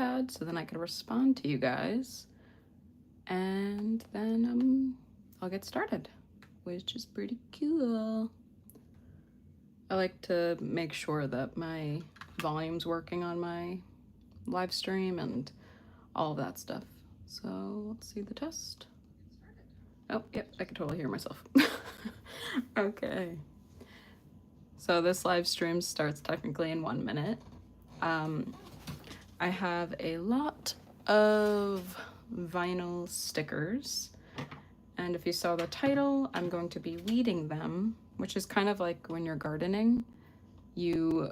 iPad so then I can respond to you guys. And then I'll get started, which is pretty cool. I like to make sure that my volume's working on my live stream and all of that stuff. So let's see the test. Oh, yep, I can totally hear myself. Okay. So this live stream starts technically in 1 minute. I have a lot of vinyl stickers, and if you saw the title, I'm going to be weeding them, which is kind of like when you're gardening. You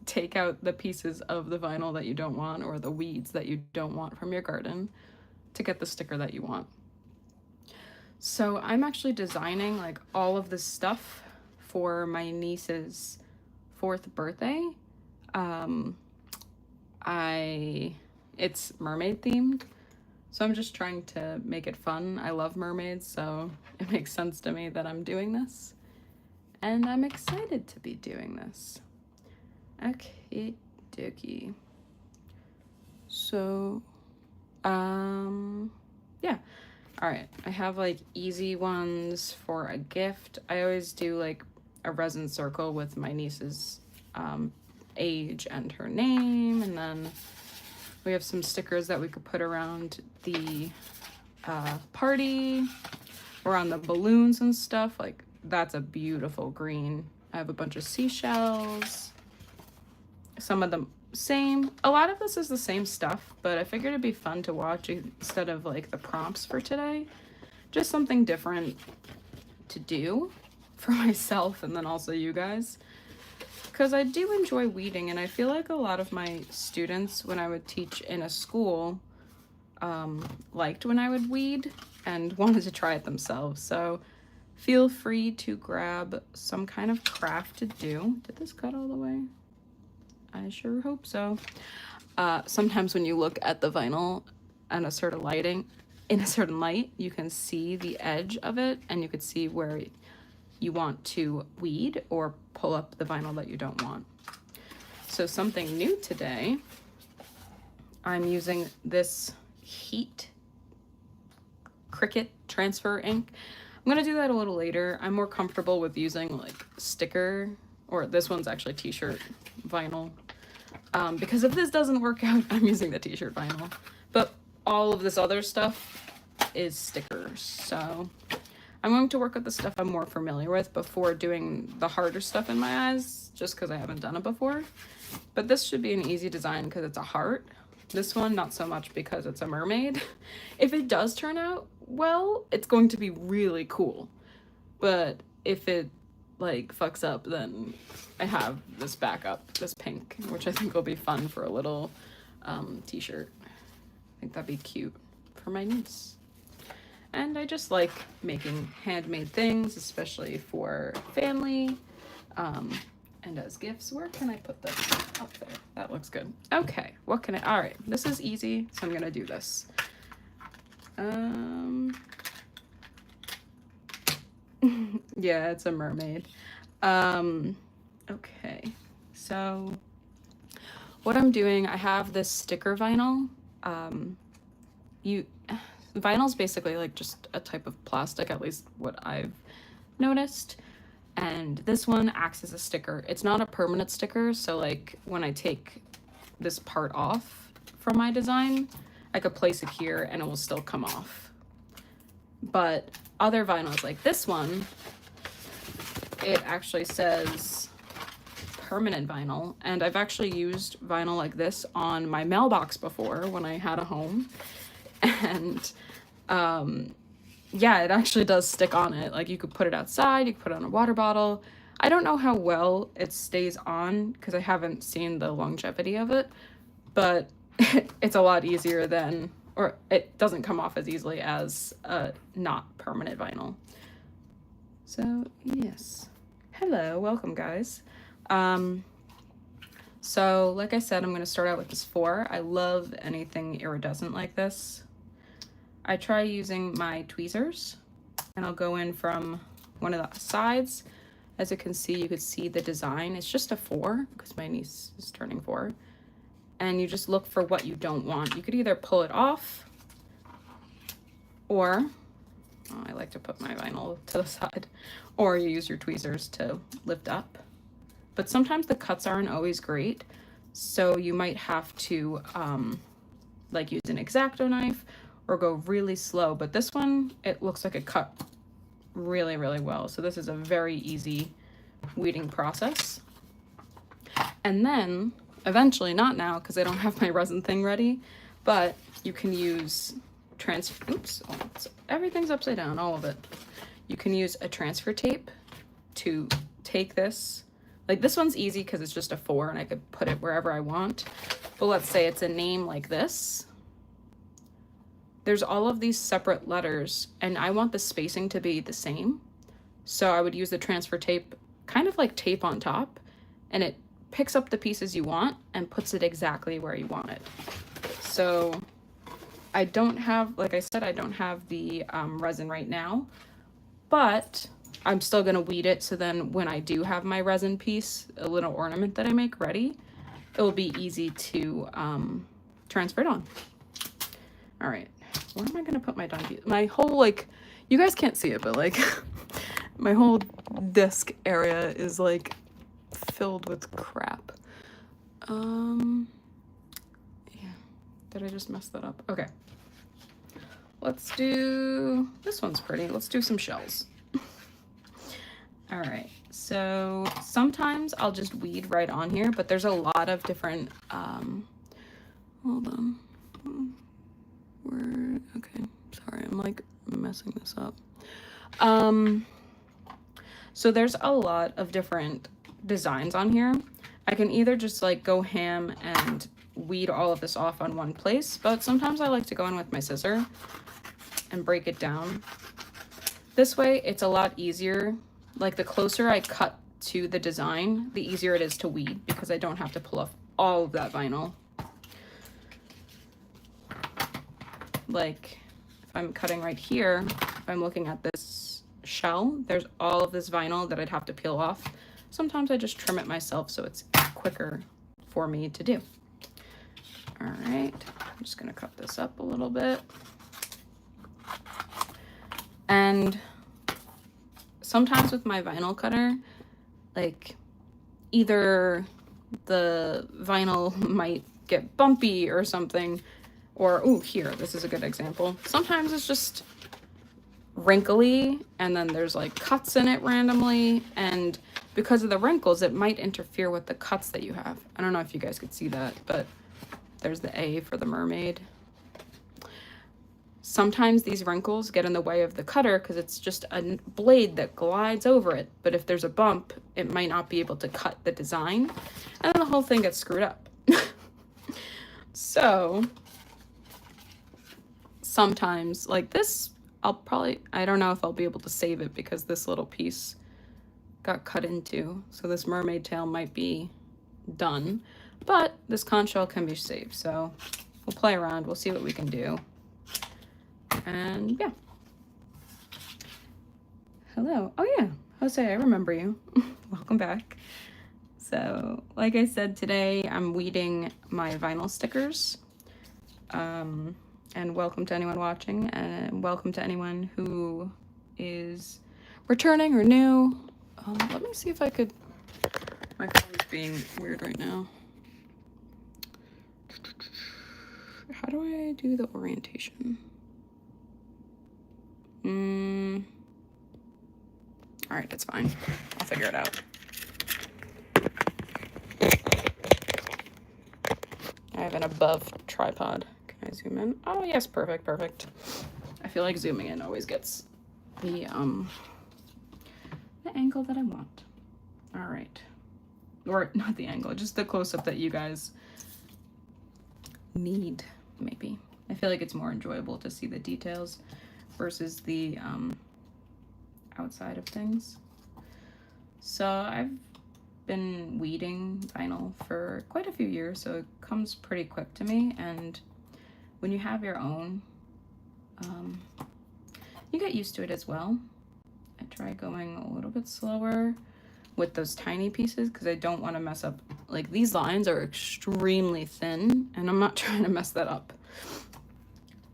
take out the pieces of the vinyl that you don't want, or the weeds that you don't want from your garden, to get the sticker that you want. So I'm actually designing like all of this stuff for my niece's 4th birthday. It's mermaid themed, so I'm just trying to make it fun. I love mermaids, so it makes sense to me that I'm doing this, and I'm excited to be doing this. Okay, dokie. So, yeah. All right, I have like easy ones for a gift. I always do like a resin circle with my niece's age and her name, and then we have some stickers that we could put around the party or on the balloons and stuff. Like, that's a beautiful green. I have a bunch of seashells. Some of them same. A lot of this is the same stuff, but I figured it'd be fun to watch instead of like the prompts for today. Just something different to do for myself and then also you guys. Because I do enjoy weeding, and I feel like a lot of my students, when I would teach in a school, liked when I would weed and wanted to try it themselves. So feel free to grab some kind of craft to do. Did this cut all the way? I sure hope so. Sometimes when you look at the vinyl and a certain lighting, in a certain light, you can see the edge of it, and you could see where you want to weed or pull up the vinyl that you don't want. So something new today, I'm using this Heat Cricut transfer ink. I'm gonna do that a little later. I'm more comfortable with using like sticker, or this one's actually t-shirt vinyl. Because if this doesn't work out, I'm using the t-shirt vinyl. But all of this other stuff is stickers. So I'm going to work with the stuff I'm more familiar with before doing the harder stuff in my eyes, just because I haven't done it before. But this should be an easy design because it's a heart. This one, not so much because it's a mermaid. If it does turn out well, it's going to be really cool. But if it like fucks up, then I have this backup, this pink, which I think will be fun for a little t-shirt. I think that'd be cute for my niece. And I just like making handmade things, especially for family and as gifts. Where can I put this? Up there. That looks good. Okay, what can I? All right, this is easy, so I'm gonna do this. Yeah, it's a mermaid. Okay, so what I'm doing, I have this sticker vinyl. Vinyl's basically like just a type of plastic, at least what I've noticed. And this one acts as a sticker. It's not a permanent sticker, so like when I take this part off from my design, I could place it here and it will still come off. But other vinyls like this one, it actually says permanent vinyl, and I've actually used vinyl like this on my mailbox before when I had a home. And yeah, it actually does stick on it. Like, you could put it outside, you could put it on a water bottle. I don't know how well it stays on because I haven't seen the longevity of it, but it's a lot easier than, or it doesn't come off as easily as not permanent vinyl. So yes, hello, welcome guys. So like I said, I'm going to start out with this 4. I love anything iridescent like this. I try using my tweezers, and I'll go in from one of the sides. As you can see, you could see the design. It's just a 4 because my niece is turning 4. and you just look for what you don't want. You could either pull it off, or I like to put my vinyl to the side, or you use your tweezers to lift up. But sometimes the cuts aren't always great, so you might have to like use an X-Acto knife or go really slow. But this one, it looks like it cut really, really well. So this is a very easy weeding process. And then eventually, not now because I don't have my resin thing ready, but you can use everything's upside down, all of it. You can use a transfer tape to take this. Like this one's easy because it's just a 4 and I could put it wherever I want. But let's say it's a name like this. There's all of these separate letters and I want the spacing to be the same. So I would use the transfer tape, kind of like tape on top, and it picks up the pieces you want and puts it exactly where you want it. So I don't have, like I said, I don't have the resin right now, but I'm still gonna weed it, so then when I do have my resin piece, a little ornament that I make ready, it will be easy to transfer it on. All right, where am I gonna put my donkey? My whole, like, you guys can't see it, but like my whole desk area is like filled with crap. Yeah, did I just mess that up? Okay, let's do, this one's pretty. Let's do some shells. All right, so sometimes I'll just weed right on here, but there's a lot of different, hold on, okay, sorry, I'm like messing this up. So there's a lot of different designs on here. I can either just like go ham and weed all of this off on one place, but sometimes I like to go in with my scissor and break it down. This way it's a lot easier. Like the closer I cut to the design, the easier it is to weed because I don't have to pull off all of that vinyl. Like if I'm cutting right here, if I'm looking at this shell, there's all of this vinyl that I'd have to peel off. Sometimes I just trim it myself so it's quicker for me to do. All right, I'm just gonna cut this up a little bit. And sometimes with my vinyl cutter, like either the vinyl might get bumpy or something, or, oh, here, this is a good example. Sometimes it's just wrinkly and then there's like cuts in it randomly, and because of the wrinkles, it might interfere with the cuts that you have. I don't know if you guys could see that, but there's the A for the mermaid. Sometimes these wrinkles get in the way of the cutter because it's just a blade that glides over it. But if there's a bump, it might not be able to cut the design, and then the whole thing gets screwed up. So sometimes, like this, I don't know if I'll be able to save it because this little piece got cut into. So this mermaid tail might be done, but this conch shell can be saved. So we'll play around. We'll see what we can do. And yeah. Hello. Oh yeah, Jose, I remember you. Welcome back. So like I said, today I'm weeding my vinyl stickers. And welcome to anyone watching, and welcome to anyone who is returning or new. Let me see if I could, my phone's being weird right now. How do I do the orientation? All right, that's fine. I'll figure it out. I have an above tripod. Can I zoom in? Oh yes, perfect, perfect. I feel like zooming in always gets the angle that I want. All right, or not the angle, just the close-up that you guys need, maybe. I feel like it's more enjoyable to see the details versus the outside of things. So I've been weeding vinyl for quite a few years, so it comes pretty quick to me. And when you have your own, you get used to it as well. I try going a little bit slower, with those tiny pieces because I don't want to mess up. Like, these lines are extremely thin and I'm not trying to mess that up.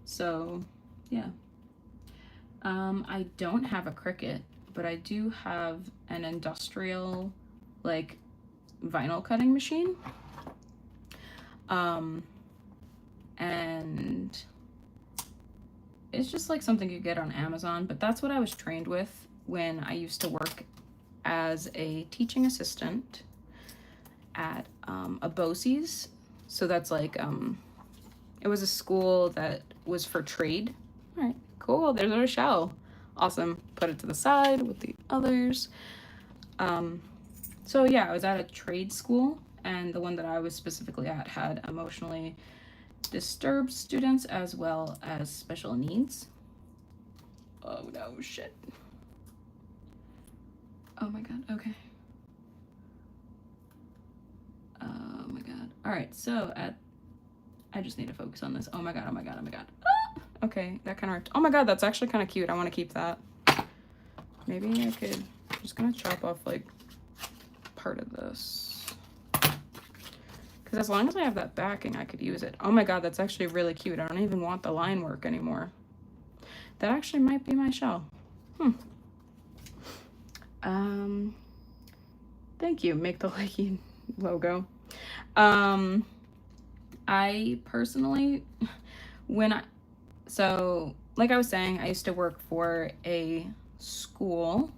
So yeah. I don't have a Cricut, but I do have an industrial like vinyl cutting machine. And it's just like something you get on Amazon, but that's what I was trained with when I used to work as a teaching assistant at a BOCES. So that's like, it was a school that was for trade. All right, cool, there's our shell. Awesome, put it to the side with the others. So yeah, I was at a trade school, and the one that I was specifically at had emotionally disturbed students as well as special needs. Oh no, shit. Oh my god, okay. Oh my god. Alright, so I just need to focus on this. Oh my god, oh my god, oh my god. Ah! Okay, that kind of worked. Oh my god, that's actually kind of cute. I want to keep that. Maybe I could, I'm just gonna chop off like part of this. Because as long as I have that backing, I could use it. Oh my god, that's actually really cute. I don't even want the line work anymore. That actually might be my shell. Thank you. Make the Likey logo. I personally, so like I was saying, I used to work for a school,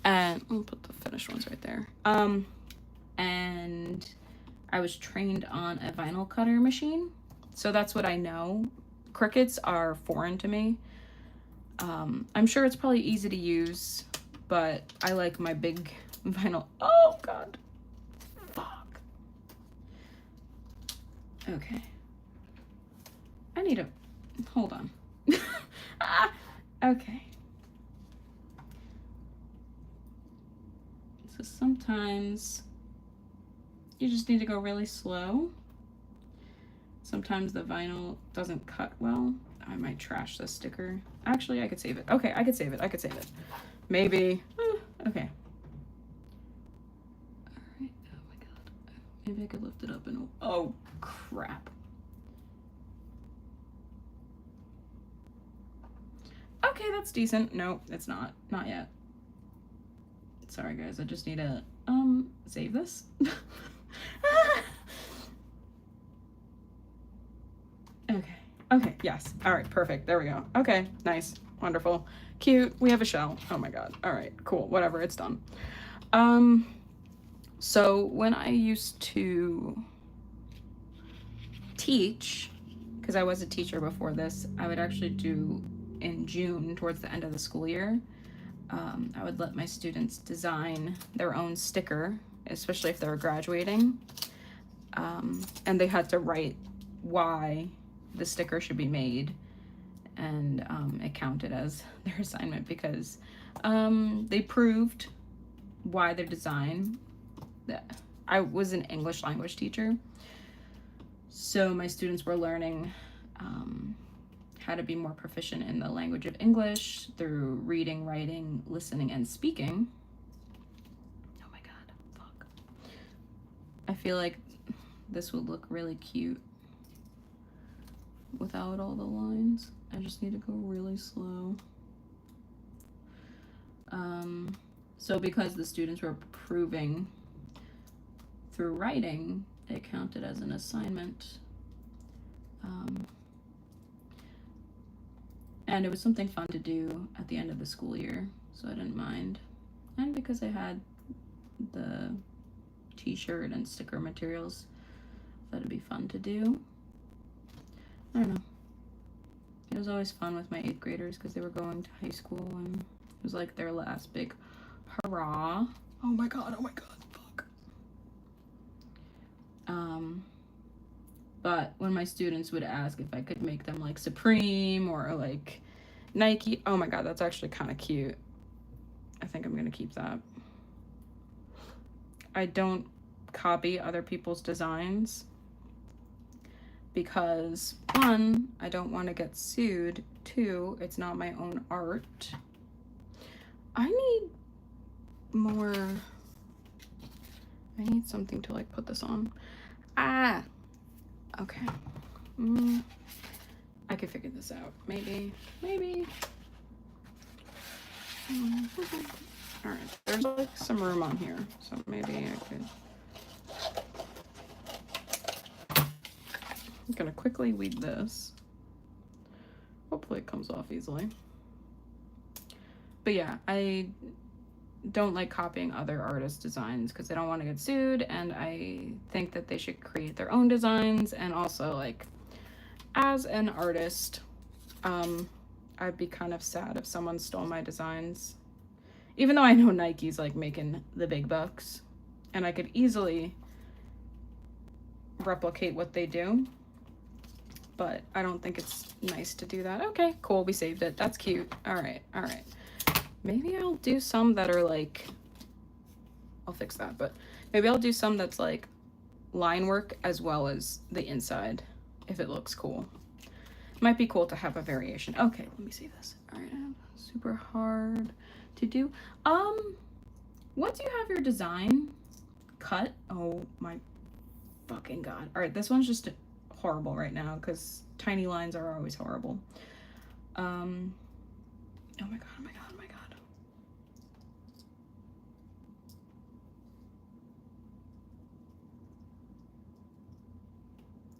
and I'll put the finished ones right there. And I was trained on a vinyl cutter machine, so that's what I know. Cricuts are foreign to me. I'm sure it's probably easy to use, but I like my big vinyl. Oh god, fuck. Okay, I need to hold on. Okay, so sometimes you just need to go really slow. Sometimes the vinyl doesn't cut well. I might trash this sticker. Actually, I could save it. Okay, I could save it. I could save it. Maybe. Okay. All right. Oh my god. Maybe I could lift it up and... Oh, crap. Okay, that's decent. No, it's not. Not yet. Sorry, guys. I just need to, save this. Okay. Okay, yes. All right, perfect. There we go. Okay, nice. Wonderful. Cute. We have a shell. Oh my god. All right, cool. Whatever, it's done. So when I used to teach, because I was a teacher before this, I would actually do in June, towards the end of the school year, I would let my students design their own sticker, especially if they were graduating. And they had to write why the sticker should be made, and it counted as their assignment because they proved why their design. I was an English language teacher, so my students were learning how to be more proficient in the language of English through reading, writing, listening, and speaking. Oh my god, fuck. I feel like this would look really cute without all the lines. I just need to go really slow. So because the students were proving through writing, it counted as an assignment. And it was something fun to do at the end of the school year, so I didn't mind. And because I had the t-shirt and sticker materials, that'd be fun to do. I don't know. It was always fun with my 8th graders because they were going to high school and it was like their last big hurrah. Oh my god, fuck. But when my students would ask if I could make them like Supreme or like Nike, oh my god, that's actually kind of cute. I think I'm gonna keep that. I don't copy other people's designs because 1, I don't want to get sued. 2, it's not my own art. I need more I need something to like put this on. Ah, okay. I could figure this out. Maybe. All right, there's like some room on here, so maybe I could. I'm gonna quickly weed this. Hopefully it comes off easily. But yeah, I don't like copying other artists' designs because I don't want to get sued, and I think that they should create their own designs. And also, like, as an artist, I'd be kind of sad if someone stole my designs. Even though I know Nike's like making the big bucks, and I could easily replicate what they do, but I don't think it's nice to do that. Okay, cool, we saved it. That's cute. All right. Maybe I'll do some that are like, I'll fix that, but maybe I'll do some that's like line work as well as the inside, if it looks cool. Might be cool to have a variation. Okay, let me see this. All right, super hard to do. Once you have your design cut, oh my fucking god. All right, this one's just horrible right now because tiny lines are always horrible. Oh my god.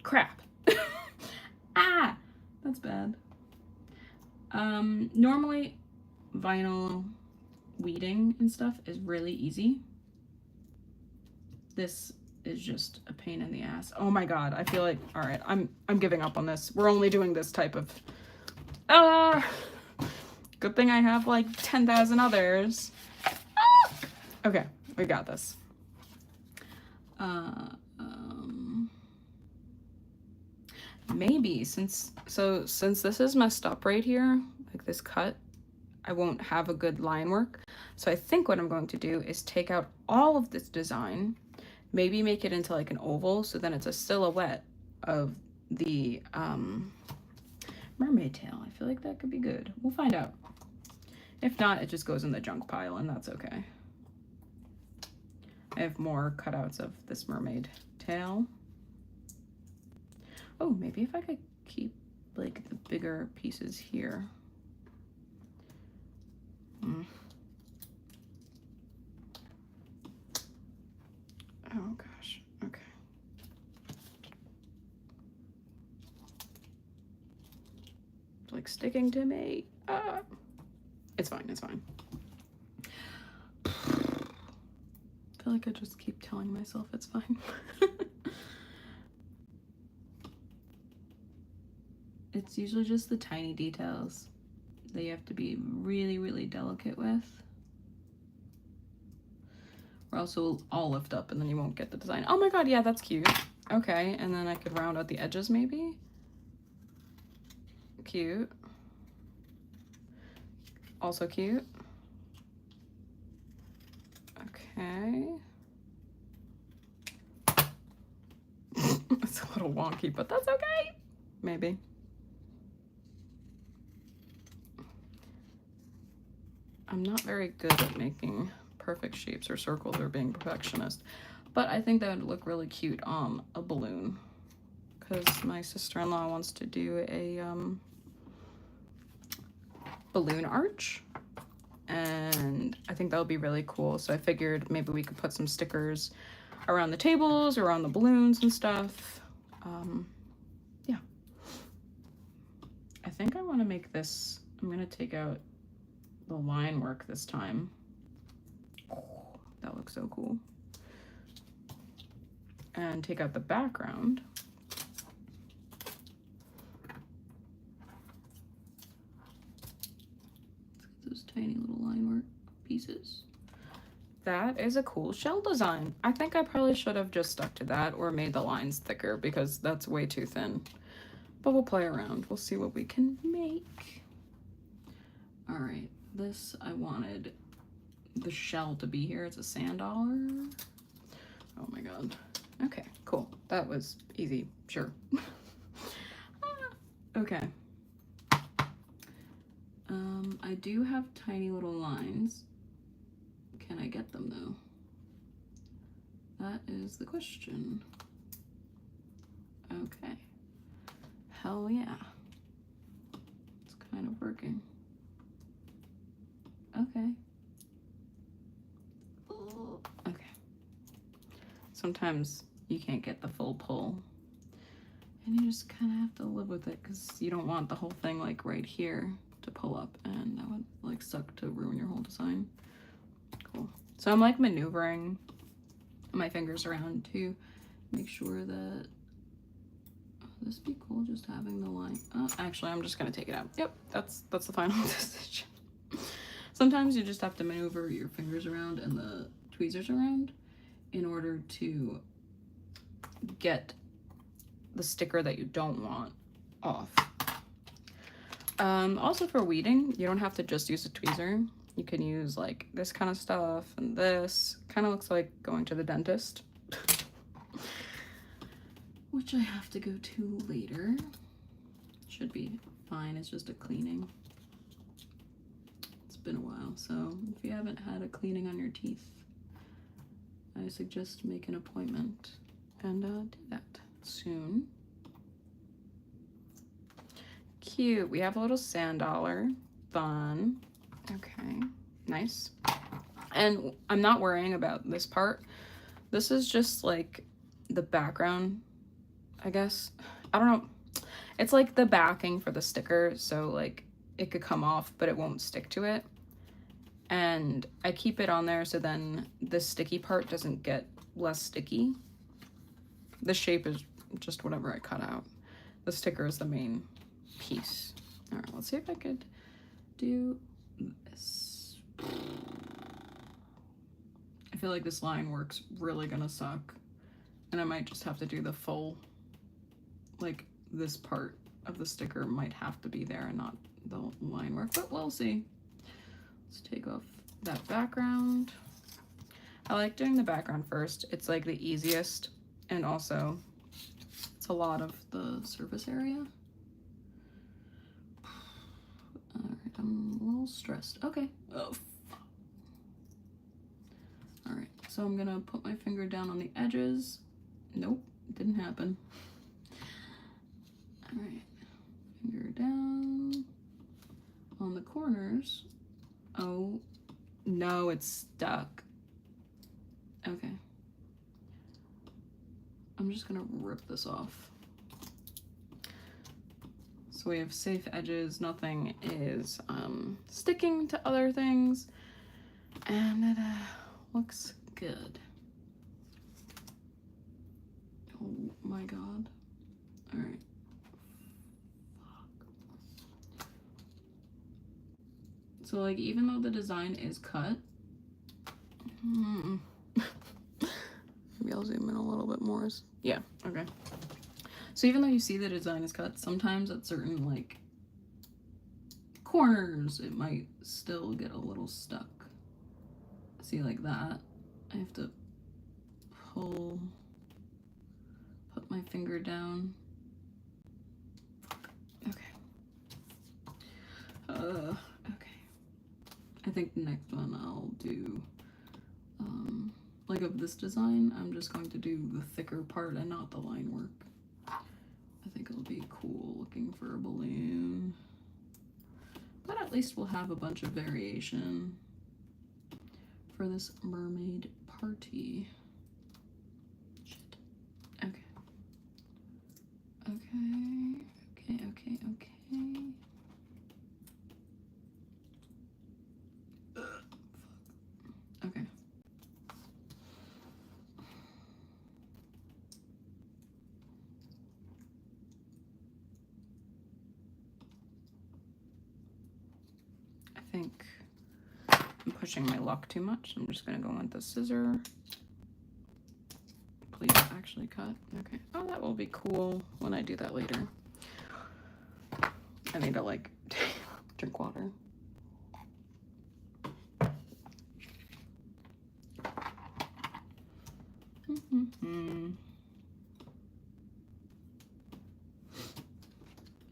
Crap. Ah, that's bad. Normally vinyl weeding and stuff is really easy. This is just a pain in the ass. Oh my god, I feel like, all right, I'm giving up on this. We're only doing this type of, good thing I have like 10,000 others. Okay, we got this. Maybe since this is messed up right here, like this cut, I won't have a good line work. So I think what I'm going to do is take out all of this design, maybe make it into like an oval, so then it's a silhouette of the mermaid tail. I feel like that could be good. We'll find out. If not, it just goes in the junk pile, and that's okay. I have more cutouts of this mermaid tail. Oh, maybe if I could keep like the bigger pieces here. Oh gosh, okay. It's like sticking to me. It's fine, it's fine. I feel like I just keep telling myself it's fine. It's usually just the tiny details that you have to be really, really delicate with, or else it will all lift up and then you won't get the design. Oh my god, yeah, that's cute. Okay, and then I could round out the edges maybe. Cute. Also cute. Okay. It's a little wonky, but that's okay. Maybe. I'm not very good at making perfect shapes or circles or being perfectionist, but I think that would look really cute on a balloon because my sister-in-law wants to do a balloon arch, and I think that would be really cool. So I figured maybe we could put some stickers around the tables or on the balloons and stuff. Yeah. I think I want to make this, I'm going to take out the line work this time. Oh, that looks so cool. And take out the background. Those tiny little line work pieces. That is a cool shell design. I think I probably should have just stuck to that or made the lines thicker because that's way too thin. But we'll play around. We'll see what we can make. All right, this, I wanted the shell to be here. It's a sand dollar. Oh my god. Okay, cool. That was easy, sure. Okay. I do have tiny little lines. Can I get them though? That is the question. Okay. Hell yeah. It's kind of working. Okay. Ooh. Okay. Sometimes you can't get the full pull. And you just kind of have to live with it because you don't want the whole thing like right here to pull up, and that would like suck to ruin your whole design. Cool. So I'm like maneuvering my fingers around to make sure that this be cool just having the line. Oh, actually, I'm just gonna take it out. Yep, that's the final decision. Sometimes you just have to maneuver your fingers around and the tweezers around in order to get the sticker that you don't want off. Also for weeding, you don't have to just use a tweezer. You can use like this kind of stuff, and this kind of looks like going to the dentist, which I have to go to later. Should be fine, it's just a cleaning. It's been a while, so if you haven't had a cleaning on your teeth, I suggest make an appointment and do that soon. Cute. We have a little sand dollar. Fun. Okay. Nice. And I'm not worrying about this part. This is just like the background, I guess. I don't know. It's like the backing for the sticker, so like it could come off, but it won't stick to it. And I keep it on there so then the sticky part doesn't get less sticky. The shape is just whatever I cut out. The sticker is the main piece. All right, let's see if I could do this. I feel like this line work's really gonna suck, and I might just have to do the full, like this part of the sticker might have to be there and not the line work, but we'll see. Let's take off that background. I like doing the background first. It's like the easiest, and also it's a lot of the surface area. All right, I'm a little stressed. Okay. Oh, all right, so I'm gonna put my finger down on the edges. Nope, didn't happen. All right, finger down on the corners. Oh, no, it's stuck. Okay. I'm just gonna rip this off. So we have safe edges, nothing is sticking to other things, and it looks good. Oh my god. All right. So like even though the design is cut, maybe I'll zoom in a little bit more. Yeah, okay. So even though you see the design is cut, sometimes at certain like corners it might still get a little stuck. See, like that, I have to put my finger down. Okay. Okay. I think the next one I'll do, like of this design, I'm just going to do the thicker part and not the line work. I think it'll be cool looking for a balloon. But at least we'll have a bunch of variation for this mermaid party. Shit. Okay. Okay. Okay, okay, okay. Okay. I think I'm pushing my luck too much. I'm just gonna go with the scissor. Please actually cut. Okay. Oh, that will be cool when I do that later. I need to like drink water.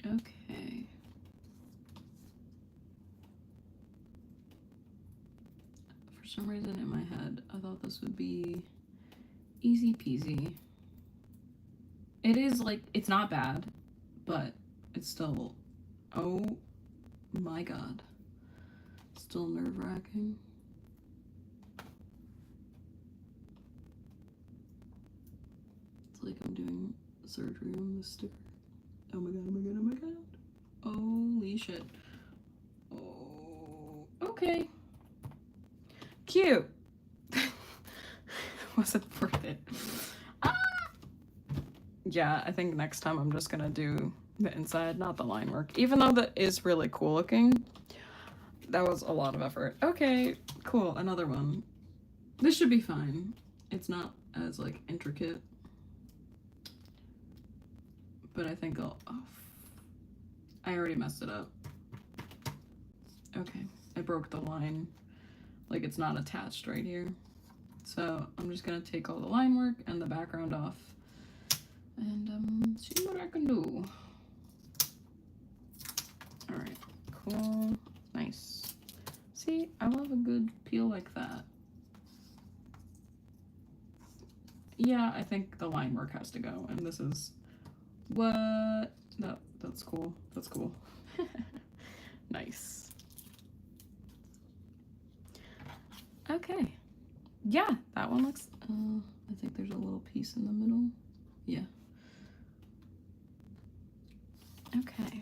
Okay. For some reason in my head, I thought this would be Easy peasy. It is like, it's not bad, but it's still, oh my god. Still nerve-wracking. It's like I'm doing surgery on this sticker. Oh my god, oh my god, oh my god. Holy shit. Oh, okay. Cute. Wasn't worth it. Ah! Yeah, I think next time I'm just gonna do the inside, not the line work. Even though that is really cool looking, that was a lot of effort. Okay, cool, another one. This should be fine. It's not as like intricate, but I think I'll, oh, I already messed it up. Okay, I broke the line. Like it's not attached right here. So I'm just gonna take all the line work and the background off and see what I can do. All right, cool, nice. See, I love a good peel like that. Yeah, I think the line work has to go, and this is what? No, that's cool. That's cool. Nice. Okay. Yeah, that one looks, I think there's a little piece in the middle. Yeah. Okay.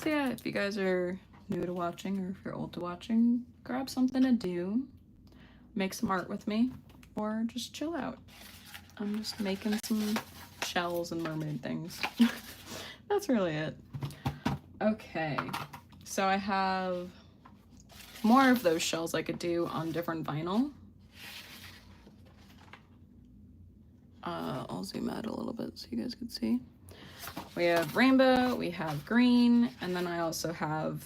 So yeah, if you guys are new to watching or if you're old to watching, grab something to do, make some art with me, or just chill out. I'm just making some shells and mermaid things. That's really it. Okay, so I have more of those shells I could do on different vinyl. I'll zoom out a little bit so you guys can see. We have rainbow, we have green, and then I also have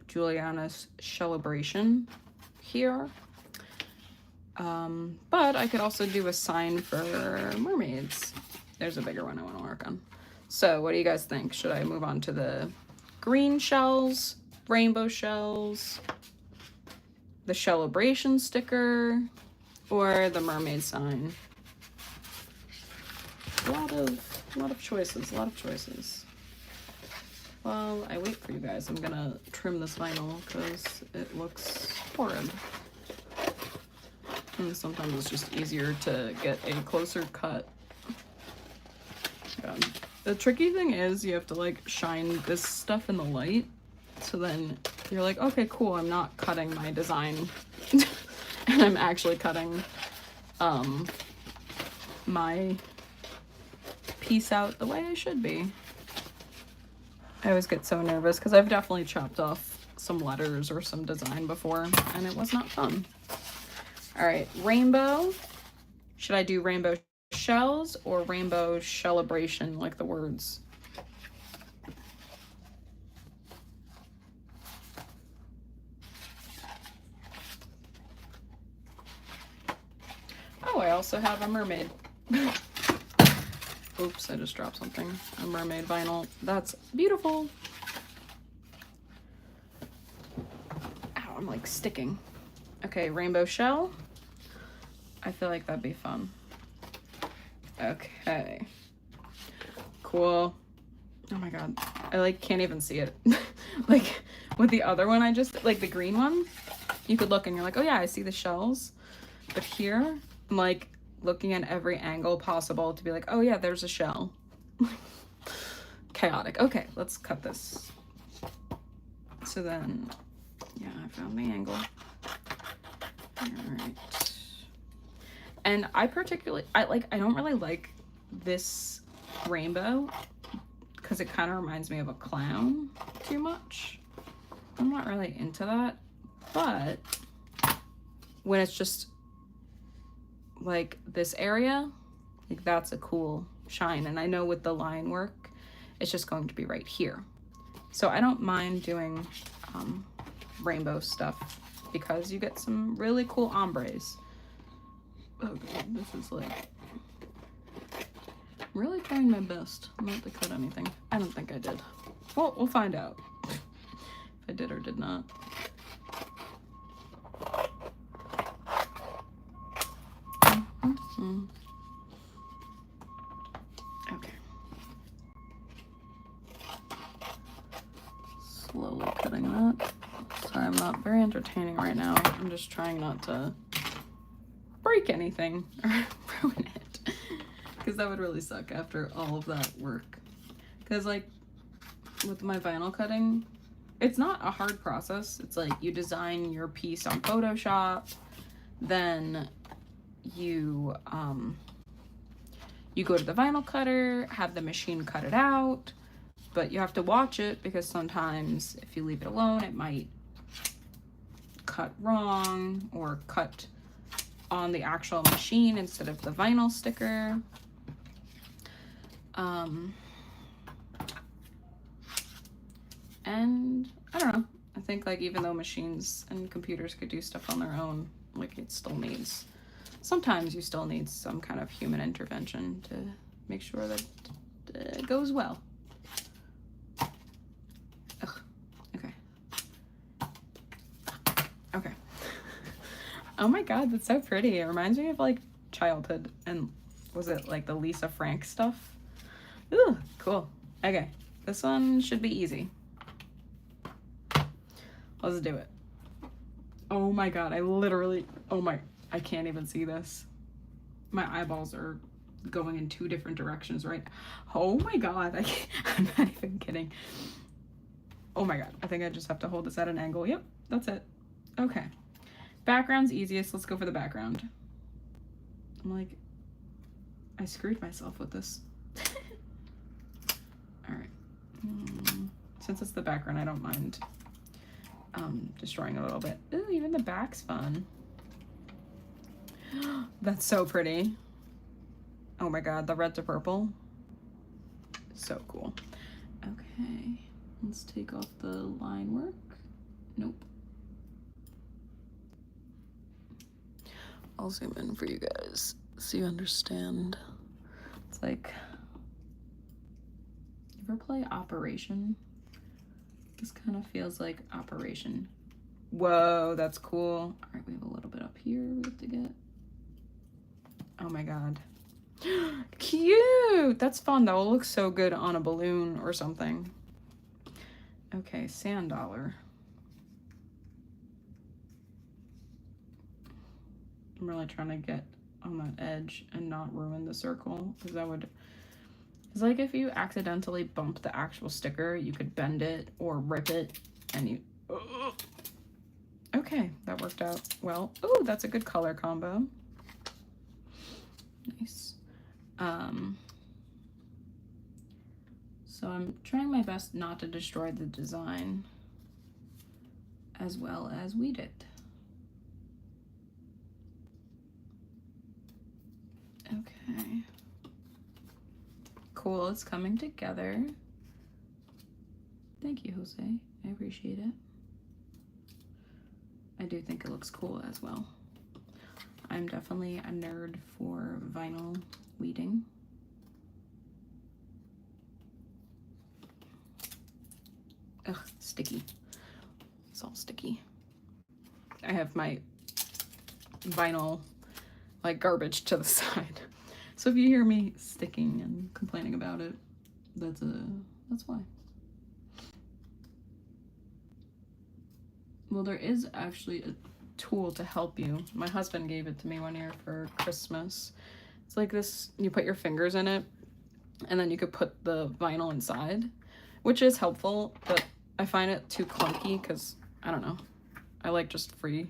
Juliana's Celebration here. But I could also do a sign for mermaids. There's a bigger one I want to work on. So what do you guys think? Should I move on to the green shells, rainbow shells, the celebration sticker, or the mermaid sign? A lot of choices, a lot of choices. While I wait for you guys, I'm gonna trim this vinyl because it looks horrid. And sometimes it's just easier to get a closer cut. The tricky thing is you have to like shine this stuff in the light, so then you're like, okay, cool, I'm not cutting my design and I'm actually cutting my piece out the way I should be. I always get so nervous because I've definitely chopped off some letters or some design before and it was not fun. All right, rainbow. Should I do rainbow shells or rainbow celebration, like the words? Oh, I also have a mermaid. Oops, I just dropped something. A mermaid vinyl. That's beautiful. Ow, I'm like sticking. Okay, rainbow shell. I feel like that'd be fun. Okay. Cool. Oh my god. I like can't even see it. Like with the other one I just, like the green one, you could look and you're like, oh yeah, I see the shells. But here, I'm like looking at every angle possible to be like, oh yeah, there's a shell. Chaotic. Okay, let's cut this. So then, yeah, I found the angle. All right. And I don't really like this rainbow because it kind of reminds me of a clown too much. I'm not really into that, but when it's just like this area, like that's a cool shine. And I know with the line work, it's just going to be right here. So I don't mind doing rainbow stuff because you get some really cool ombres. Oh god, this is like, I'm really trying my best not to cut anything. I don't think I did. Well, we'll find out if I did or did not. Okay. Slowly cutting that. Sorry, I'm not very entertaining right now. I'm just trying not to break anything or ruin it, because that would really suck after all of that work. Because like with my vinyl cutting, it's not a hard process. It's like you design your piece on Photoshop, then you go to the vinyl cutter, have the machine cut it out, but you have to watch it because sometimes if you leave it alone, it might cut wrong or cut on the actual machine instead of the vinyl sticker. And I don't know, I think like even though machines and computers could do stuff on their own, like it still needs, sometimes you still need some kind of human intervention to make sure that it goes well. Ugh. Okay. Okay. Oh my god, that's so pretty. It reminds me of like childhood, and was it like the Lisa Frank stuff? Ooh, cool. Okay, this one should be easy. Let's do it. Oh my god, I can't even see this. My eyeballs are going in 2 different directions, right? Oh my god, I'm not even kidding. Oh my god, I think I just have to hold this at an angle. Yep, that's it. Okay. Background's easiest. Let's go for the background. I'm like, I screwed myself with this. All right. Since it's the background, I don't mind destroying a little bit. Ooh, even the back's fun. That's so pretty. Oh my god, the red to purple. So cool. Okay, let's take off the line work. Nope. I'll zoom in for you guys so you understand. It's like, you ever play Operation? This kind of feels like Operation. Whoa, that's cool. All right, we have a little bit up here we have to get. Oh my god. Cute! That's fun. That will look so good on a balloon or something. Okay, sand dollar. I'm really trying to get on that edge and not ruin the circle, because that would, it's like if you accidentally bump the actual sticker, you could bend it or rip it and you, okay, that worked out well. Oh, that's a good color combo. Nice. So I'm trying my best not to destroy the design as well as weed it. Okay. Cool, it's coming together. Thank you, Jose. I appreciate it. I do think it looks cool as well. I'm definitely a nerd for vinyl weeding. Ugh, sticky. It's all sticky. I have my vinyl like garbage to the side. So if you hear me sticking and complaining about it, that's why. Well, there is actually a tool to help you. My husband gave it to me one year for Christmas. It's like this, you put your fingers in it and then you could put the vinyl inside, which is helpful, but I find it too clunky because, I don't know, I like just free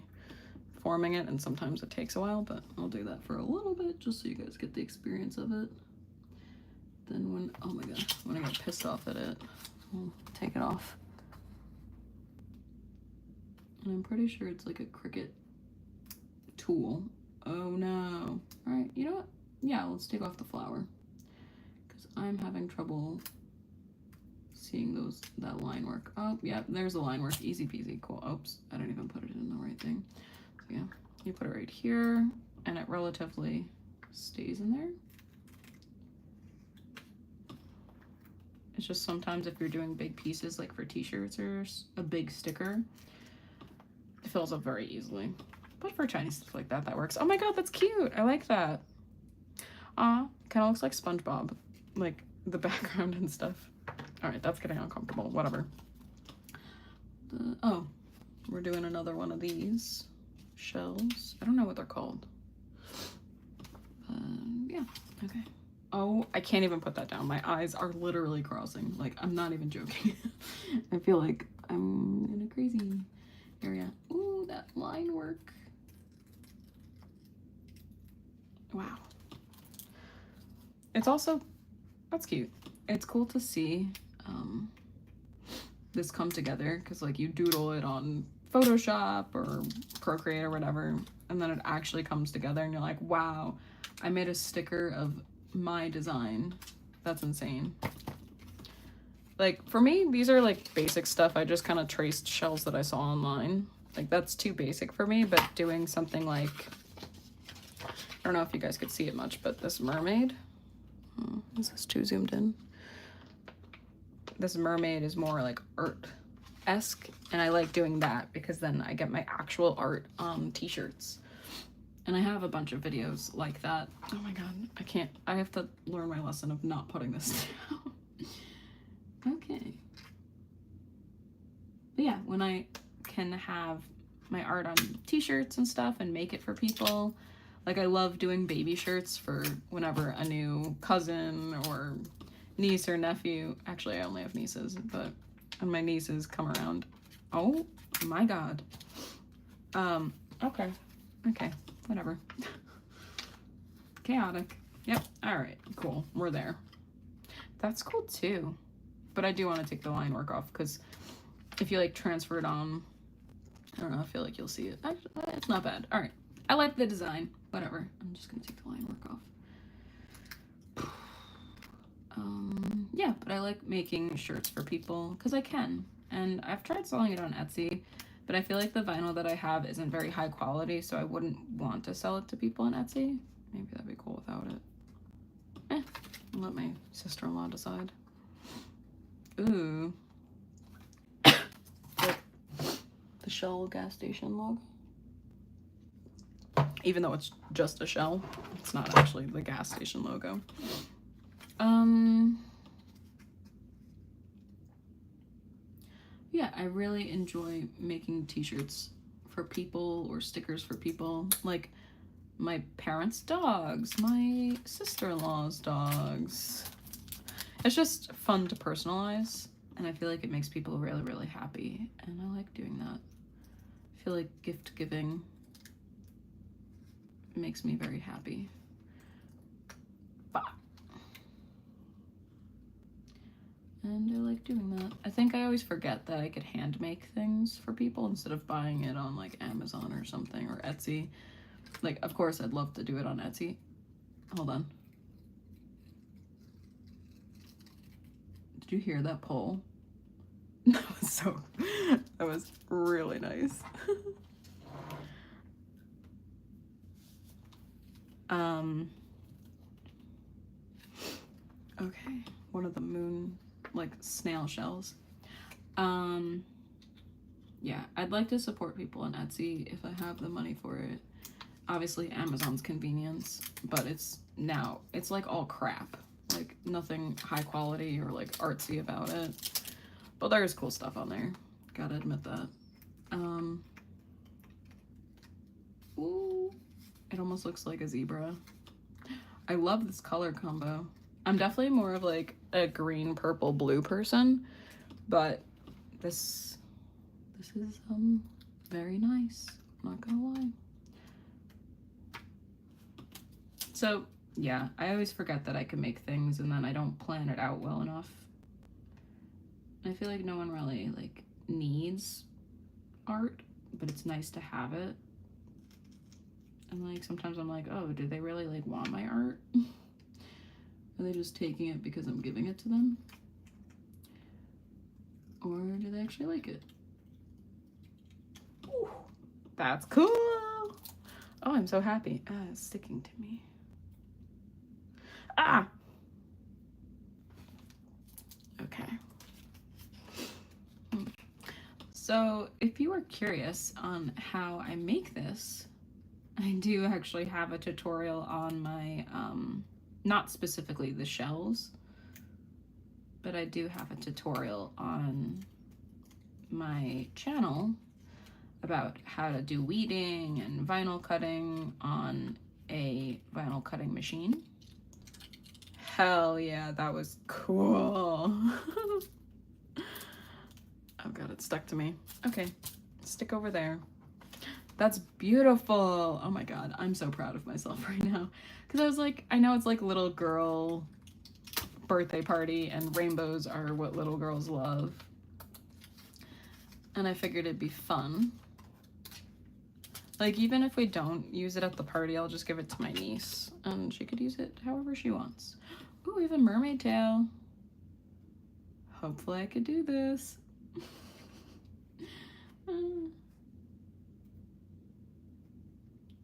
forming it, and sometimes it takes a while, but I'll do that for a little bit just so you guys get the experience of it. Then when, oh my god, when I get pissed off at it, I'll take it off. And I'm pretty sure it's like a Cricut tool. Oh no. All right, you know what? Yeah, let's take off the flower because I'm having trouble seeing that line work. Oh yeah, there's the line work. Easy peasy. Cool. Oops, I didn't even put it in the right thing. So yeah, you put it right here and it relatively stays in there. It's just sometimes if you're doing big pieces like for t-shirts or a big sticker, it fills up very easily. But for tiny stuff like that, that works. Oh my god, that's cute. I like that. kind of looks like SpongeBob, like the background and stuff. All right, that's getting uncomfortable. Whatever. Oh, we're doing another one of these shells. I don't know what they're called. Yeah, okay. Oh, I can't even put that down. My eyes are literally crossing. Like, I'm not even joking. I feel like I'm in a crazy area. Ooh, that line work. Wow. It's also, that's cute. It's cool to see this come together, because like you doodle it on Photoshop or Procreate or whatever, and then it actually comes together and you're like, wow, I made a sticker of my design. That's insane. Like, for me, these are like basic stuff. I just kind of traced shells that I saw online. Like, that's too basic for me, but doing something like, I don't know if you guys could see it much, but this mermaid, is this too zoomed in? This mermaid is more like art-esque, and I like doing that because then I get my actual art on t-shirts. And I have a bunch of videos like that. Oh my god, I have to learn my lesson of not putting this down. Okay. But yeah, when I can have my art on t-shirts and stuff and make it for people, like I love doing baby shirts for whenever a new cousin or niece or nephew, actually I only have nieces, but when my nieces come around, oh my god. Okay, whatever. Chaotic. Yep, all right, cool, we're there. That's cool too, but I do want to take the line work off, because if you like transfer it on, I don't know, I feel like you'll see it. Actually, it's not bad. All right, I like the design, whatever. I'm just gonna take the line work off. Yeah, but I like making shirts for people because I can, and I've tried selling it on Etsy, but I feel like the vinyl that I have isn't very high quality, so I wouldn't want to sell it to people on Etsy. Maybe that'd be cool without it. I'll let my sister-in-law decide. Ooh. The Shell gas station logo. Even though it's just a shell, it's not actually the gas station logo. Yeah, I really enjoy making t-shirts for people or stickers for people. Like my parents' dogs, my sister-in-law's dogs. It's just fun to personalize, and I feel like it makes people really, really happy, and I like doing that. I feel like gift giving makes me very happy. And I like doing that. I think I always forget that I could hand make things for people instead of buying it on like Amazon or something, or Etsy. Like, of course I'd love to do it on Etsy. Hold on. Did you hear that pull? That was really nice. Okay, one of the moon, like snail shells. Yeah, I'd like to support people on Etsy if I have the money for it. Obviously Amazon's convenience, but it's like all crap. Like nothing high quality or like artsy about it. But there's cool stuff on there. Gotta admit that. Ooh, it almost looks like a zebra. I love this color combo. I'm definitely more of like a green, purple, blue person, but this is very nice. I'm not gonna lie. So yeah, I always forget that I can make things and then I don't plan it out well enough. I feel like no one really like needs art, but it's nice to have it. And like sometimes I'm like, oh, do they really like want my art? Are they just taking it because I'm giving it to them? Or do they actually like it? Ooh, that's cool. Oh, I'm so happy. It's sticking to me. Ah! Okay. So if you are curious on how I make this, I do actually have a tutorial on my not specifically the shells, but I do have a tutorial on my channel about how to do weeding and vinyl cutting on a vinyl cutting machine. Hell yeah, that was cool. Oh god, it stuck to me. Okay, stick over there. That's beautiful. Oh my god, I'm so proud of myself right now. Because I was like, I know it's like little girl birthday party and rainbows are what little girls love. And I figured it'd be fun. Like, even if we don't use it at the party, I'll just give it to my niece and she could use it however she wants. Ooh, we have a mermaid tail. Hopefully I could do this.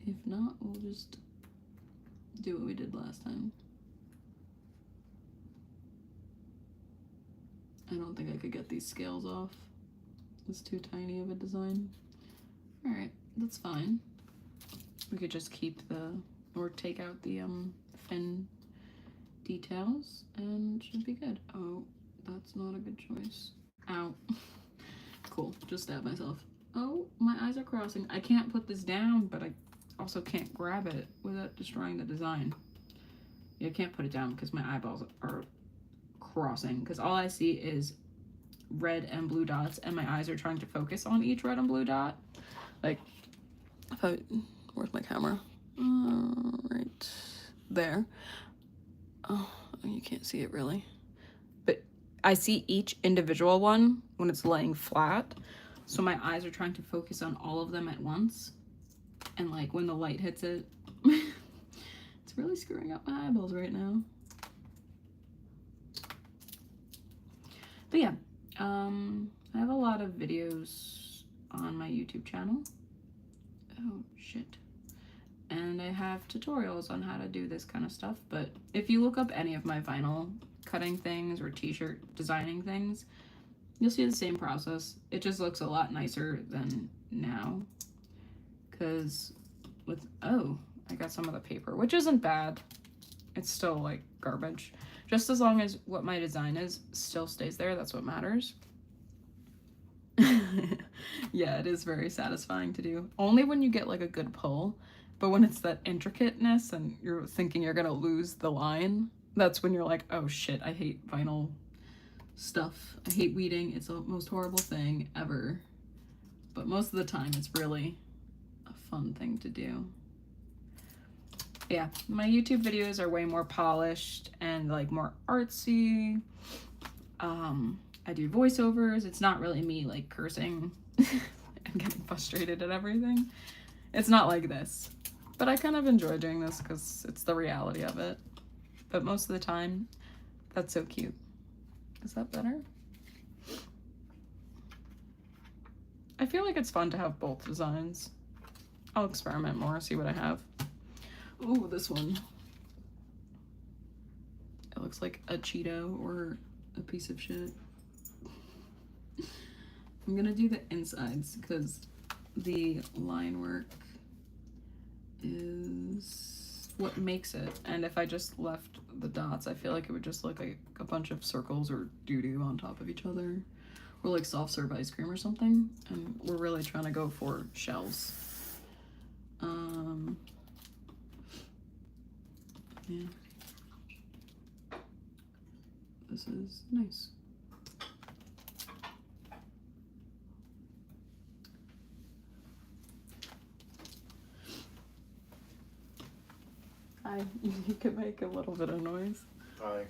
If not, we'll just do what we did last time. I don't think I could get these scales off. It's too tiny of a design. Alright, that's fine. We could just keep the, or take out the fin details and should be good. Oh, that's not a good choice. Ow. Cool, just stabbed myself. Oh, my eyes are crossing. I can't put this down, but I also can't grab it without destroying the design. Yeah, I can't put it down because my eyeballs are crossing because all I see is red and blue dots and my eyes are trying to focus on each red and blue dot. Like, if I, where's my camera? Right there. Oh, you can't see it really. But I see each individual one when it's laying flat. So my eyes are trying to focus on all of them at once. And like when the light hits it, it's really screwing up my eyeballs right now. But yeah, I have a lot of videos on my YouTube channel. Oh shit. And I have tutorials on how to do this kind of stuff. But if you look up any of my vinyl cutting things or t-shirt designing things, you'll see the same process. It just looks a lot nicer than now. Because with, oh, I got some of the paper, which isn't bad. It's still like garbage. Just as long as what my design is still stays there, that's what matters. Yeah, it is very satisfying to do. Only when you get like a good pull, but when it's that intricateness and you're thinking you're gonna lose the line, that's when you're like, oh shit, I hate vinyl stuff. I hate weeding. It's the most horrible thing ever. But most of the time it's really a fun thing to do. Yeah, my YouTube videos are way more polished and like more artsy. I do voiceovers. It's not really me like cursing and getting frustrated at everything. It's not like this, but I kind of enjoy doing this because it's the reality of it. But most of the time, that's so cute. Is that better? I feel like it's fun to have both designs. I'll experiment more, see what I have. Ooh, this one. It looks like a Cheeto or a piece of shit. I'm gonna do the insides because the line work is what makes it. And if I just left the dots, I feel like it would just look like a bunch of circles or doo-doo on top of each other. Or like soft serve ice cream or something. And we're really trying to go for shells. Yeah. This is nice. Hi, you can make a little bit of noise. Hi.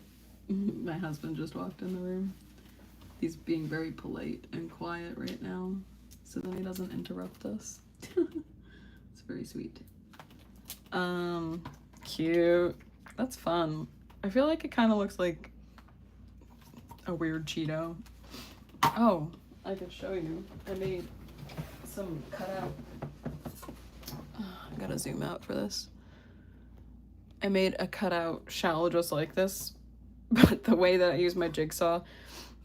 My husband just walked in the room. He's being very polite and quiet right now, so that he doesn't interrupt us. It's very sweet. Cute. That's fun. I feel like it kind of looks like a weird Cheeto. Oh, I could show you. I made some cutout. I gotta zoom out for this. I made a cutout shell just like this, but the way that I used my jigsaw,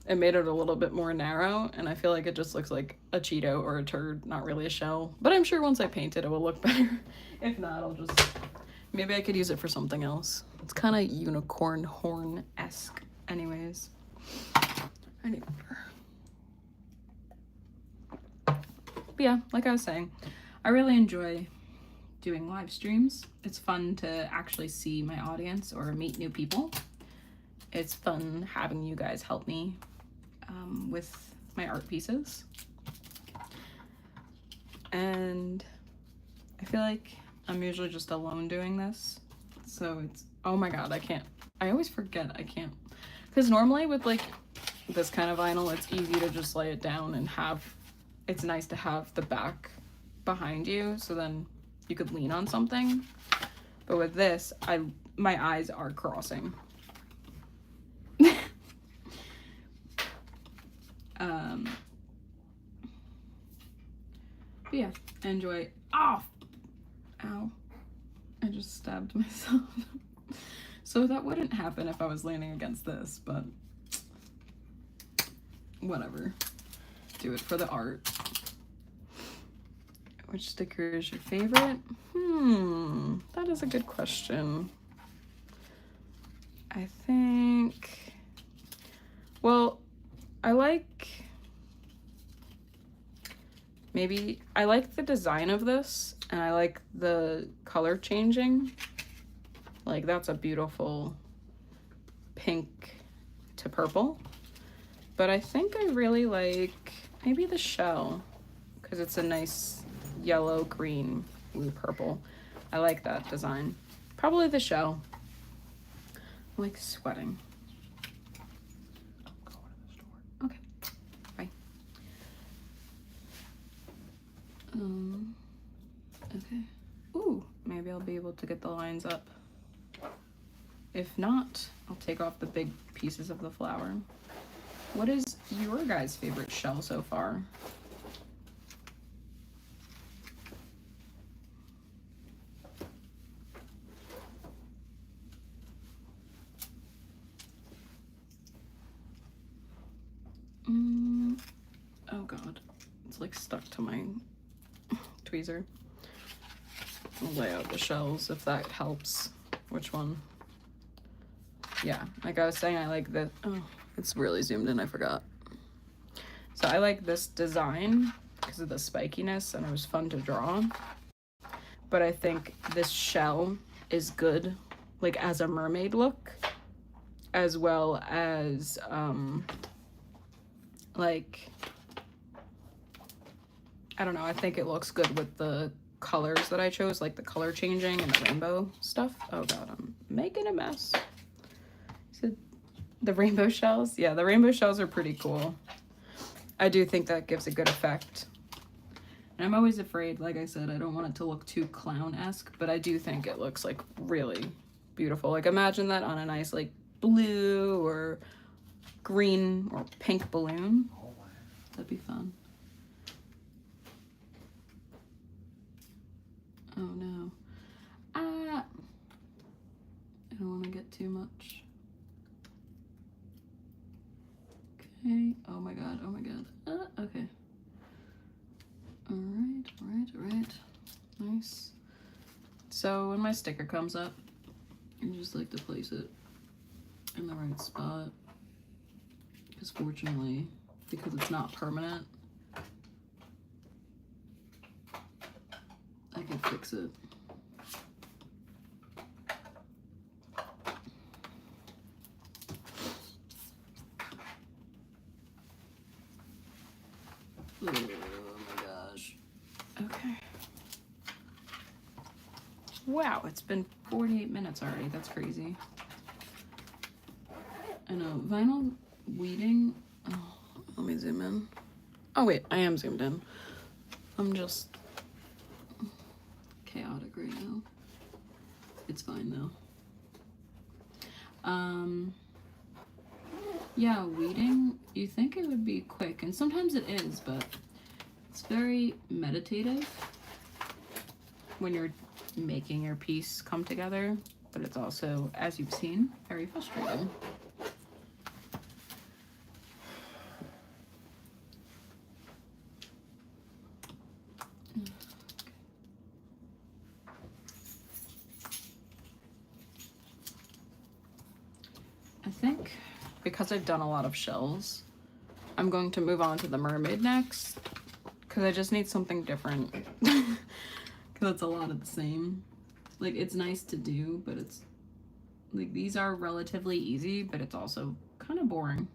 it made it a little bit more narrow, and I feel like it just looks like a Cheeto or a turd, not really a shell. But I'm sure once I paint it, it will look better. If not, I'll just Maybe I could use it for something else. It's kind of unicorn horn-esque anyways. I need water. But yeah, like I was saying, I really enjoy doing live streams. It's fun to actually see my audience or meet new people. It's fun having you guys help me with my art pieces. And I feel like I'm usually just alone doing this. So it's, oh my god, I always forget I can't. Because normally with like this kind of vinyl, it's easy to just lay it down and it's nice to have the back behind you so then you could lean on something. But with this, my eyes are crossing. But yeah, enjoy. Oh, ow. I just stabbed myself. So that wouldn't happen if I was leaning against this, but whatever. Do it for the art. Which sticker is your favorite? That is a good question. I think, well, I like the design of this, and I like the color changing. Like, that's a beautiful pink to purple. But I think I really like maybe the shell, because it's a nice yellow, green, blue, purple. I like that design. Probably the shell. I'm like sweating. Okay, bye. Okay. Ooh, maybe I'll be able to get the lines up. If not, I'll take off the big pieces of the flower. What is your guys' favorite shell so far? Oh god, it's like stuck to my tweezer. I'll lay out the shells if that helps. Which one? Yeah, like I was saying, I like the, oh, it's really zoomed in, I forgot. So I like this design because of the spikiness and it was fun to draw. But I think this shell is good, like as a mermaid look, as well as like, I don't know, I think it looks good with the colors that I chose, like the color changing and the rainbow stuff. Oh god, I'm making a mess. So the rainbow shells, yeah, the rainbow shells are pretty cool. I do think that gives a good effect. And I'm always afraid, like I said, I don't want it to look too clown-esque, but I do think it looks like really beautiful. Like imagine that on a nice like blue or green or pink balloon. That'd be fun. Oh no. I don't want to get too much. Okay. Oh my god. Oh my god. Okay. Alright. Nice. So when my sticker comes up, I just like to place it in the right spot. Because fortunately, because it's not permanent, I can fix it. Oh my gosh. Okay. Wow, it's been 48 minutes already. That's crazy. I know. Vinyl weeding. Oh, let me zoom in. Oh wait, I am zoomed in. I'm just chaotic right now. It's fine though. Yeah, weeding, you think it would be quick, and sometimes it is, but it's very meditative when you're making your piece come together, but it's also, as you've seen, very frustrating. think because I've done a lot of shells, I'm going to move on to the mermaid next, because I just need something different. Because it's a lot of the same. Like, it's nice to do, but it's like, these are relatively easy, but it's also kind of boring,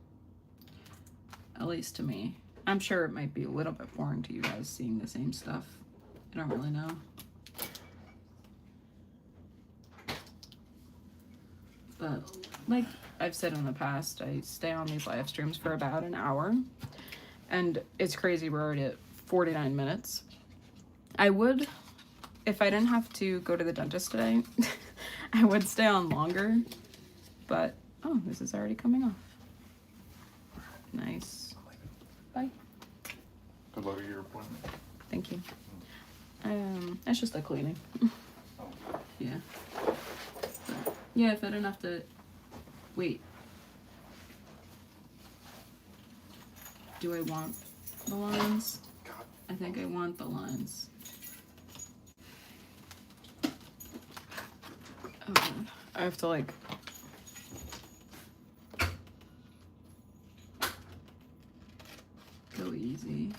at least to me. I'm sure it might be a little bit boring to you guys seeing the same stuff. I don't really know. But like I've said in the past, I stay on these live streams for about an hour, and it's crazy, we're already at 49 minutes. I would, if I didn't have to go to the dentist today, I would stay on longer, but oh, this is already coming off. Nice. Bye. Good luck at your appointment. Thank you. It's just a cleaning. Yeah. But, yeah, if I didn't have to wait. Do I want the lines? I think I want the lines. Oh god. I have to like go easy.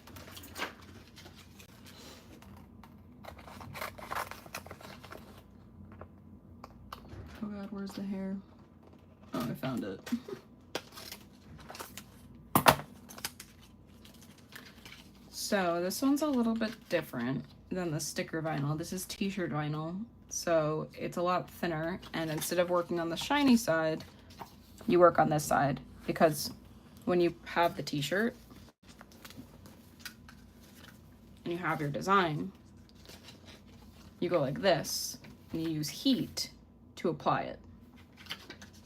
Oh god, where's the hair? Oh, I found it. So this one's a little bit different than the sticker vinyl. This is t-shirt vinyl, so it's a lot thinner, and instead of working on the shiny side, you work on this side, because when you have the t-shirt and you have your design, you go like this, and you use heat to apply it.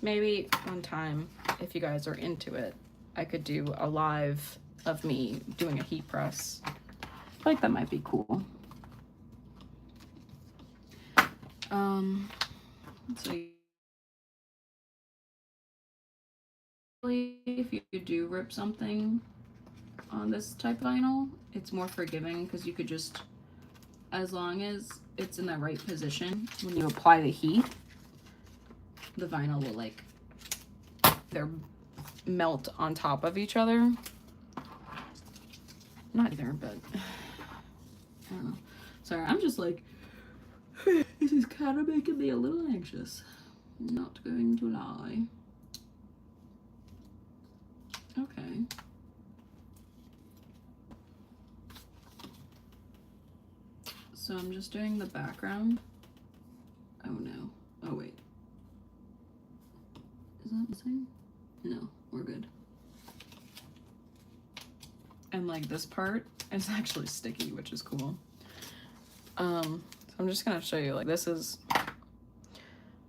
Maybe one time, if you guys are into it, I could do a live of me doing a heat press. I feel like that might be cool. So if you do rip something on this type of vinyl, it's more forgiving, because you could just, as long as it's in the right position, when you apply the heat, the vinyl will like either melt on top of each other. Not either, but I don't know. Sorry, I'm just like, this is kind of making me a little anxious. Not going to lie. Okay. So I'm just doing the background. Oh no. Oh wait. Is that the same? No, we're good. And like this part is actually sticky, which is cool. So I'm just gonna show you, like, this is,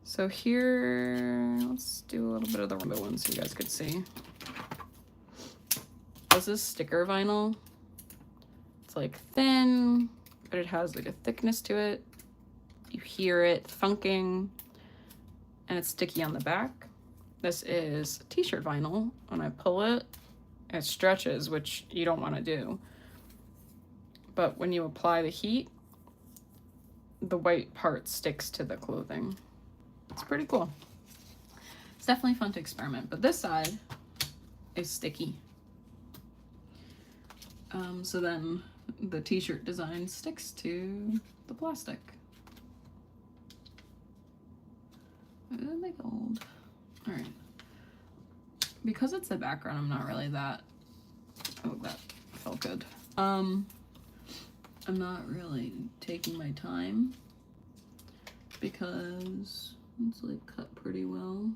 so here, let's do a little bit of the rainbow one so you guys could see. This is sticker vinyl. It's like thin, but it has like a thickness to it. You hear it thunking, and it's sticky on the back. This is t-shirt vinyl. When I pull it, it stretches, which you don't want to do. But when you apply the heat, the white part sticks to the clothing. It's pretty cool. It's definitely fun to experiment, but this side is sticky. So then the t-shirt design sticks to the plastic. They gold. All right. Because it's the background, I'm not really that, oh, that felt good. I'm not really taking my time, because it's like cut pretty well.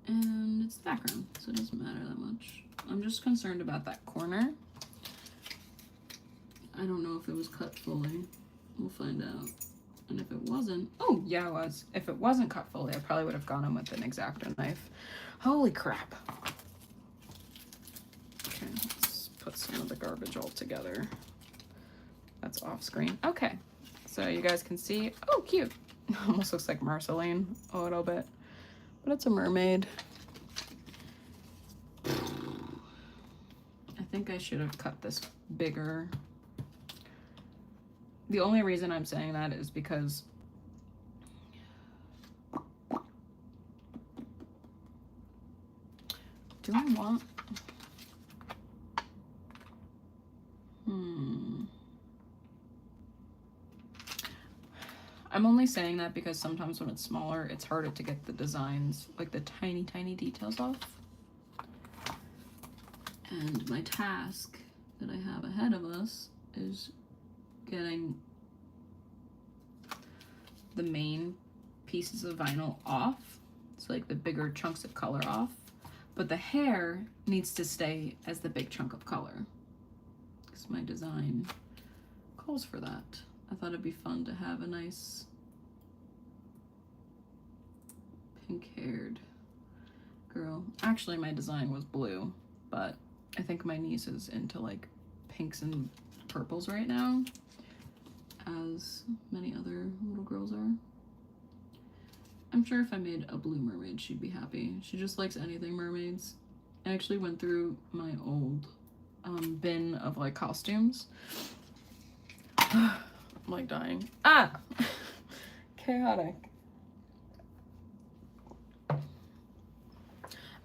And it's the background, so it doesn't matter that much. I'm just concerned about that corner. I don't know if it was cut fully. We'll find out. And if it wasn't, oh yeah, it was. If it wasn't cut fully, I probably would have gone in with an X-Acto knife. Holy crap. Okay, let's put some of the garbage all together. That's off screen. Okay, so you guys can see, oh cute. Almost looks like Marceline a little bit, but it's a mermaid. I think I should have cut this bigger. The only reason I'm saying that is because Do I want... I'm only saying that because sometimes when it's smaller, it's harder to get the designs, like the tiny, tiny details off. And my task that I have ahead of us is getting the main pieces of vinyl off. It's like the bigger chunks of color off. But the hair needs to stay as the big chunk of color, because my design calls for that. I thought it'd be fun to have a nice pink-haired girl. Actually, my design was blue, but I think my niece is into like pinks and purples right now, as many other little girls are. I'm sure if I made a blue mermaid, she'd be happy. She just likes anything mermaids. I actually went through my old bin of like costumes. I'm like dying. Ah! Chaotic.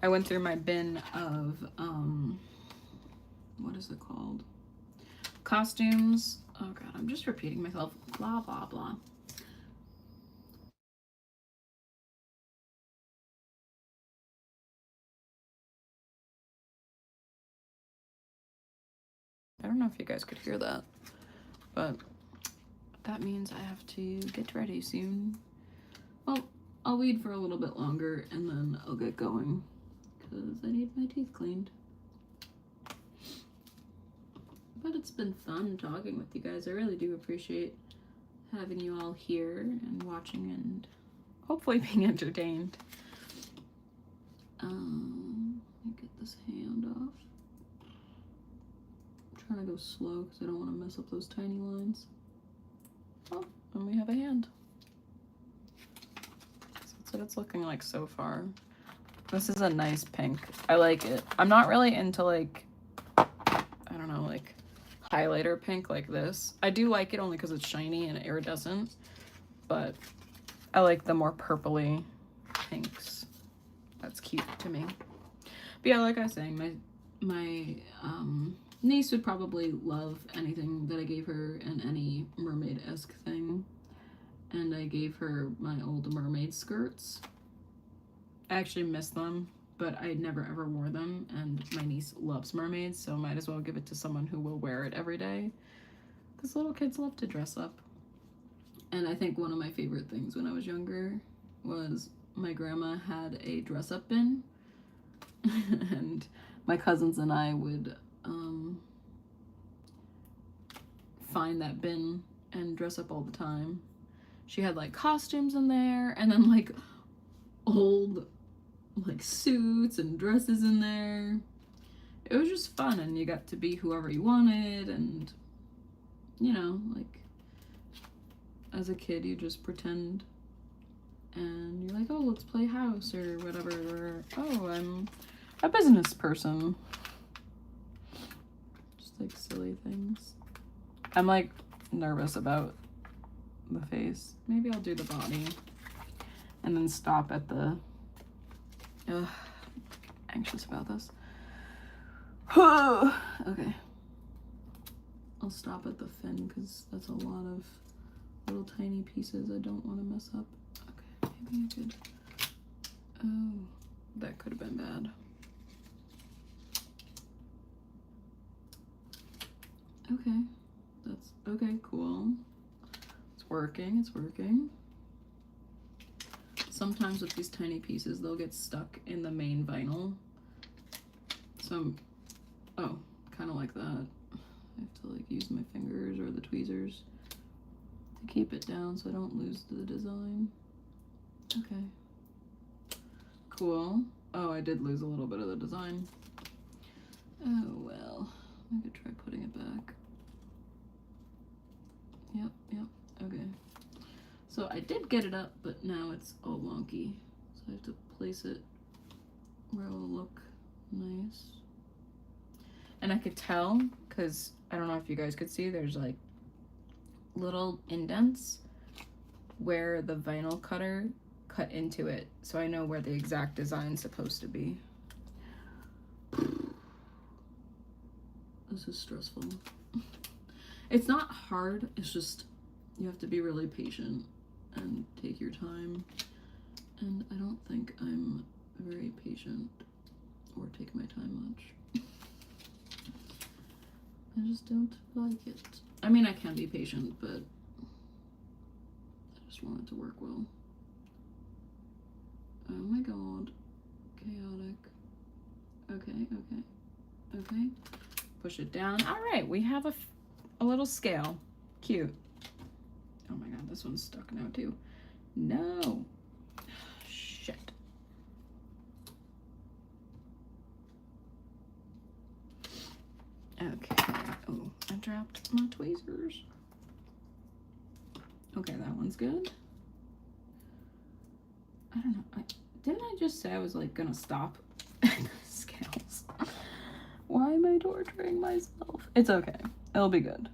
I went through my bin of, what is it called? Costumes. Oh god, I'm just repeating myself. Blah, blah, blah. I don't know if you guys could hear that, but that means I have to get ready soon. Well, I'll weed for a little bit longer and then I'll get going because I need my teeth cleaned. But it's been fun talking with you guys. I really do appreciate having you all here and watching and hopefully being entertained. Let me get this hand off. I'm trying to go slow because I don't want to mess up those tiny lines. Oh, and we have a hand. So that's what it's looking like so far. This is a nice pink. I like it. I'm not really into like, I don't know, like highlighter pink like this. I do like it only because it's shiny and iridescent, but I like the more purpley pinks. That's cute to me. But yeah, like I was saying, my niece would probably love anything that I gave her and any mermaid-esque thing. And I gave her my old mermaid skirts. I actually miss them, but I never ever wore them, and my niece loves mermaids, so might as well give it to someone who will wear it every day, because little kids love to dress up. And I think one of my favorite things when I was younger was my grandma had a dress-up bin, and my cousins and I would find that bin and dress up all the time. She had like costumes in there, and then like old like suits and dresses in there. It was just fun, and you got to be whoever you wanted, and you know, like as a kid you just pretend and you're like, oh, let's play house or whatever, or oh, I'm a business person. Just like silly things. I'm like nervous about the face. Maybe I'll do the body and then stop at the anxious about this. Okay, I'll stop at the fin because that's a lot of little tiny pieces I don't want to mess up. Okay, maybe I could, oh, that could have been bad. Okay, that's okay, cool. It's working, it's working. Sometimes with these tiny pieces, they'll get stuck in the main vinyl. So, oh, kind of like that. I have to like use my fingers or the tweezers to keep it down so I don't lose the design. Okay. Cool. Oh, I did lose a little bit of the design. Oh, well. I could try putting it back. Yep, okay. So I did get it up, but now it's all wonky. So I have to place it where it will look nice. And I could tell, because I don't know if you guys could see, there's like little indents where the vinyl cutter cut into it. So I know where the exact design's supposed to be. This is stressful. It's not hard, it's just you have to be really patient and take your time. And I don't think I'm very patient or take my time much. I just don't like it. I mean, I can be patient, but I just want it to work well. Oh my god. Chaotic. Okay. Push it down. All right, we have a little scale. Cute. Oh my god, this one's stuck now too. No. Shit. Okay. Oh, I dropped my tweezers. Okay, that one's good. I don't know. Didn't I just say I was like gonna stop scales? Why am I torturing myself? It's okay. It'll be good.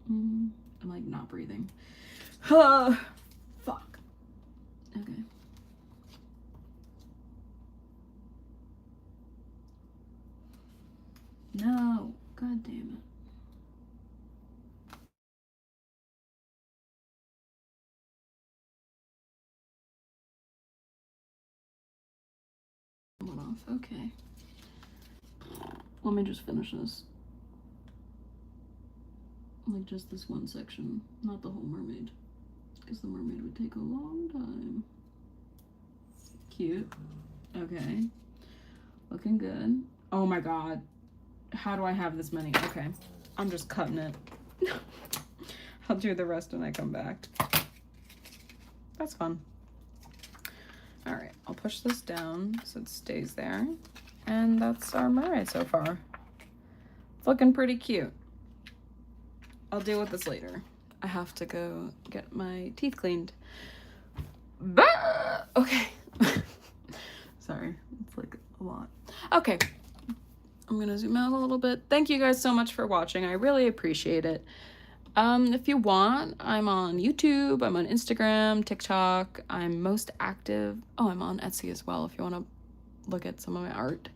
I'm like not breathing. Fuck. Okay. No. God damn it. One off. Okay. Let me just finish this. Like just this one section, not the whole mermaid, because the mermaid would take a long time. Cute. Okay. Looking good. Oh my god. How do I have this many? Okay. I'm just cutting it. I'll do the rest when I come back. That's fun. All right. I'll push this down so it stays there. And that's our mermaid so far. It's looking pretty cute. I'll deal with this later. I have to go get my teeth cleaned. Bah! Okay. Sorry, it's like a lot. Okay, I'm gonna zoom out a little bit. Thank you guys so much for watching. I really appreciate it. If you want, I'm on YouTube, I'm on Instagram, TikTok. I'm most active. Oh, I'm on Etsy as well if you want to look at some of my art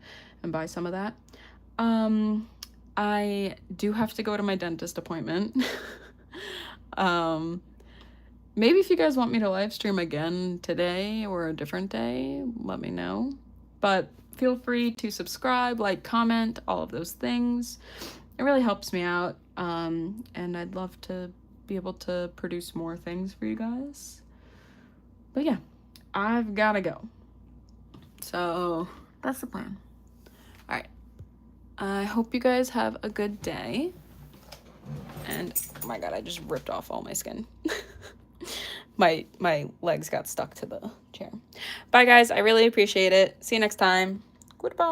and buy some of that. I do have to go to my dentist appointment. Maybe if you guys want me to live stream again today or a different day, let me know. But feel free to subscribe, like, comment, all of those things. It really helps me out. And I'd love to be able to produce more things for you guys. But yeah, I've gotta go. So that's the plan. All right. I hope you guys have a good day. And oh my god, I just ripped off all my skin. my legs got stuck to the chair. Bye guys, I really appreciate it. See you next time. Goodbye.